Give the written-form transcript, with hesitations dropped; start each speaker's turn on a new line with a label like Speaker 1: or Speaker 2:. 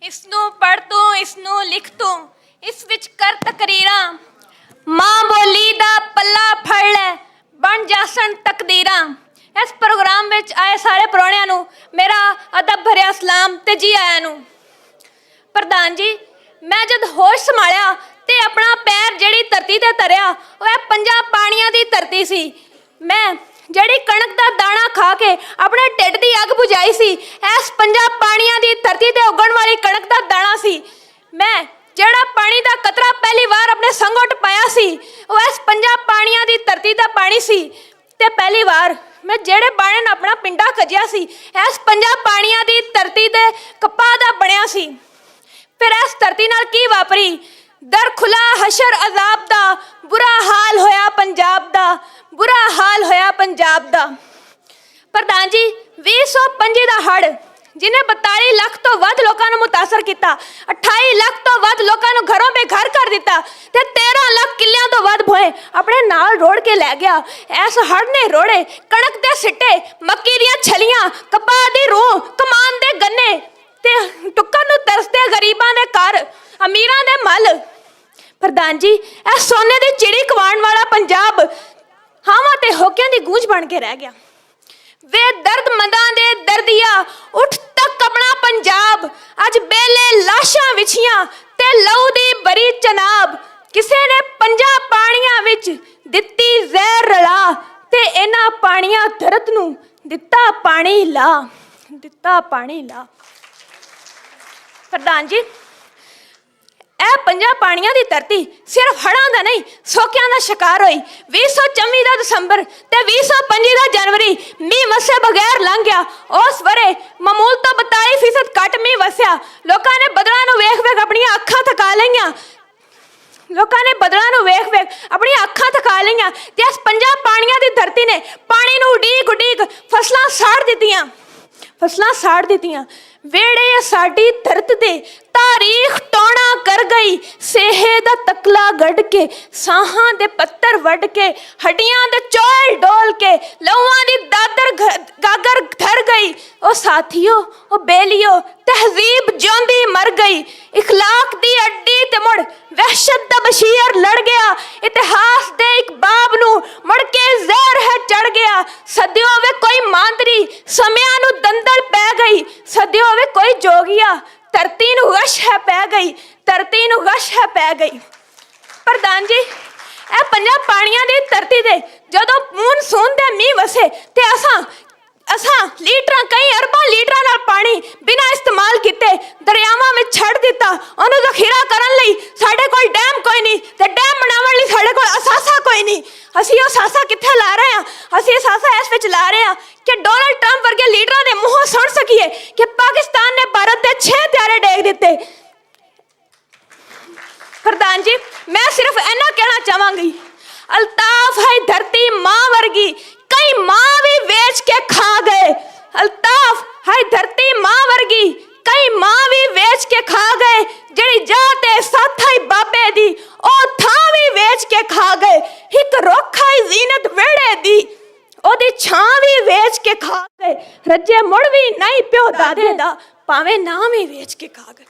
Speaker 1: इसनूं पढ़ तू, इसनूं लिख तू, इस विच कर तकरीरां, मां बोली दा पल्ला फड़ लै, बन जासन तकदीरां। इस प्रोग्राम विच आए सारे प्राहुणिਆਂ ਨੂੰ मेरा अदब भरिया सलाम ते जी आया ਨੂੰ। प्रधान जी, मैं जद होश संभालिया ते अपना पैर जिहड़ी धरती ते धरिया ओह पंजां पाणियां दी धरती सी। मैं ਜਿਹੜੀ कणक का दाना खा के अपने ढिड की अग बुझाई सी, इस पंजां पाणियां दी धरती ते उगण वाली कणक का दाना सी। मैं ਜਿਹੜਾ पानी का कतरा पहली बार अपने संगोट पाया सी वह इस पंजां पाणियां दी धरती का पानी सी। ते पहली बार मैं ਜਿਹੜੇ बाणे ने अपना पिंडा खजिया सी इस पंजां पाणियां दी धरती ते कपाह दा बणिया सी। फिर इस धरती नाल की वापरी, दर खुला हशर अजाब दा, बुरा हाल होया पंजाब दा, बुरा हाल होया पंजाब दा। प्रधान जी, 2025 ਦਾ हड़ जिन्हें 42 ਲੱਖ तो ਵੱਧ लोगों को मुतासर किया, 28 ਲੱਖ तो ਵੱਧ लोगों को घरों पे घर कर दिता ते 13 ਲੱਖ किलियां तो ਵੱਧ भोए अपने नाल रोड़ के लै गया। इस हड़ ने रोड़े कणक दे सिट्टे, मक्की दियां छलियां, कपाह दी रूह, कमान दे गन्ने ते टुक्कन नूं तरसदे गरीबां दे घर, अमीरां दे मल। प्रधान जी, इह सोने दी चिड़ी कवाण वाला पंजाब हावां ते होकियां दी गूंज बन के रह गया। वे दर्दमंदां दे दर्दिया उठ तक अपना पंजाब, अज बेले लाशां विछियां ते लहू दी बरी चनाब। किसे ने पंजां पाणियां विच दित्ती जहर रला ते इन्हां पाणियां दर्द नूं दित्ता पानी ला, दित्ता पानी ला। प्रधान जी, ਇਹ ਪੰਜਾਂ ਪਾਣੀਆਂ ਦੀ ਧਰਤੀ सिर्फ ਹੜ੍ਹਾਂ ਦਾ नहीं ਸੋਕਿਆਂ ਦਾ शिकार ਹੋਈ। 2024 ਦਾ ਦਸੰਬਰ ਤੇ 2025 ਦਾ ਜਨਵਰੀ ਮੀਂਹ ਵਸੇ ਬਗੈਰ ਲੰਘ ਗਿਆ। ਉਸ ਵਰੇ ਮਾਮੂਲ ਤੋਂ 42% ਘੱਟ ਮੀਂਹ ਵਸਿਆ। ਲੋਕਾਂ ਨੇ ਬੱਦਲਾਂ ਨੂੰ ਵੇਖ ਵੇਖ ਆਪਣੀਆਂ ਅੱਖਾਂ ਥਕਾ ਲਈਆਂ, ਲੋਕਾਂ ਨੇ ਬੱਦਲਾਂ ਨੂੰ ਵੇਖ ਵੇਖ ਆਪਣੀਆਂ ਅੱਖਾਂ ਥਕਾ ਲਈਆਂ ਤੇ ਇਸ ਪੰਜਾਂ ਪਾਣੀਆਂ ਦੀ ਧਰਤੀ ਨੇ ਪਾਣੀ ਨੂੰ ਉਡੀਕ ਉਡੀਕ ਫਸਲਾਂ ਸਾੜ ਦਿੱਤੀਆਂ, फसलां साड़ दित्तियां। वेड़े साडी धरत दे तारीख टोना कर गई, सेहे दा तकला गढ़ के, साहां दे पत्थर वड़ के, हड्डियां दे चौल डोल के, लहूआं दी दादर गागर धर गई। ओ साथियो, ओ बेलियो, तहजीब ज्योंदी मर गई, इखलाक दी अड्डी ते मुड़ वहशत दा बशीर लड़ गया। इतिहास दे एक बाब नूं मुड़ के जहर है चढ़ गया। सदियों वे कोई मांदरी समयां नूं दंदल पै गई, सदियों वे कोई जोगिया धरती नूं गश है पै गई, धरती नूं गश है पै गई। प्रधान जी, ਇਹ ਪੰਜਾਂ ਪਾਣੀਆਂ ਦੀ ਧਰਤੀ ਤੇ ਜਦੋਂ ਮੂਨਸੂਨ ਦੇ ਮੀਂਹ ਵਸੇ ਤੇ ਅਸਾਂ ਲੀਟਰਾਂ, ਕਈ ਅਰਬਾਂ ਲੀਟਰਾਂ ਨਾਲ ਪਾਣੀ ਬਿਨਾਂ ਇਸਤੇਮਾਲ ਕੀਤੇ ਦਰਿਆਵਾਂ ਵਿੱਚ ਛੱਡ ਦਿੱਤਾ। ਉਹਨੂੰ ਜ਼ਖੀਰਾ ਕਰਨ ਲਈ ਸਾਡੇ ਕੋਲ ਡੈਮ ਕੋਈ ਨਹੀਂ ਤੇ ਡੈਮ ਬਣਾਉਣ ਲਈ ਸਾਡੇ ਕੋਲ ਅਸਾਸਾ ਕੋਈ ਨਹੀਂ। ਅਸੀਂ ਉਹ ਸਾਸਾ ਕਿੱਥੇ ਲਾ ਰਹੇ ਹਾਂ? ਅਸੀਂ ਇਹ ਸਾਸਾ ਇਸ ਵਿੱਚ ਲਾ ਰਹੇ ਹਾਂ ਕਿ ਡੋਨਲਡ ਟਰੰਪ ਵਰਗੇ ਲੀਡਰਾਂ ਦੇ ਮੂੰਹੋਂ ਸੁਣ ਸਕੀਏ ਕਿ ਪਾਕਿਸਤਾਨ ਨੇ ਭਾਰਤ ਦੇ 6 ਹਥਿਆਰੇ ਡੇਗ ਦਿੱਤੇ। प्रधान जी, मैं सिर्फ इन्ना कहना चाहांगी, अल्ताफ है धरती मां वर्गी, कई मां भी वेच के खा गए। अल्ताफ है धरती मां वर्गी, कई मां भी वेच के खा गए। जिहड़ी जाते साथ ही बाबे दी ओ थां भी वेच के खा गए। एक रोखा ही जीनत वेड़े दी ओदी छां भी वेच के खा गए। रज्जे मुड़ भी नहीं प्यो दादे दा, भावें नाम ही वेच के खा गए।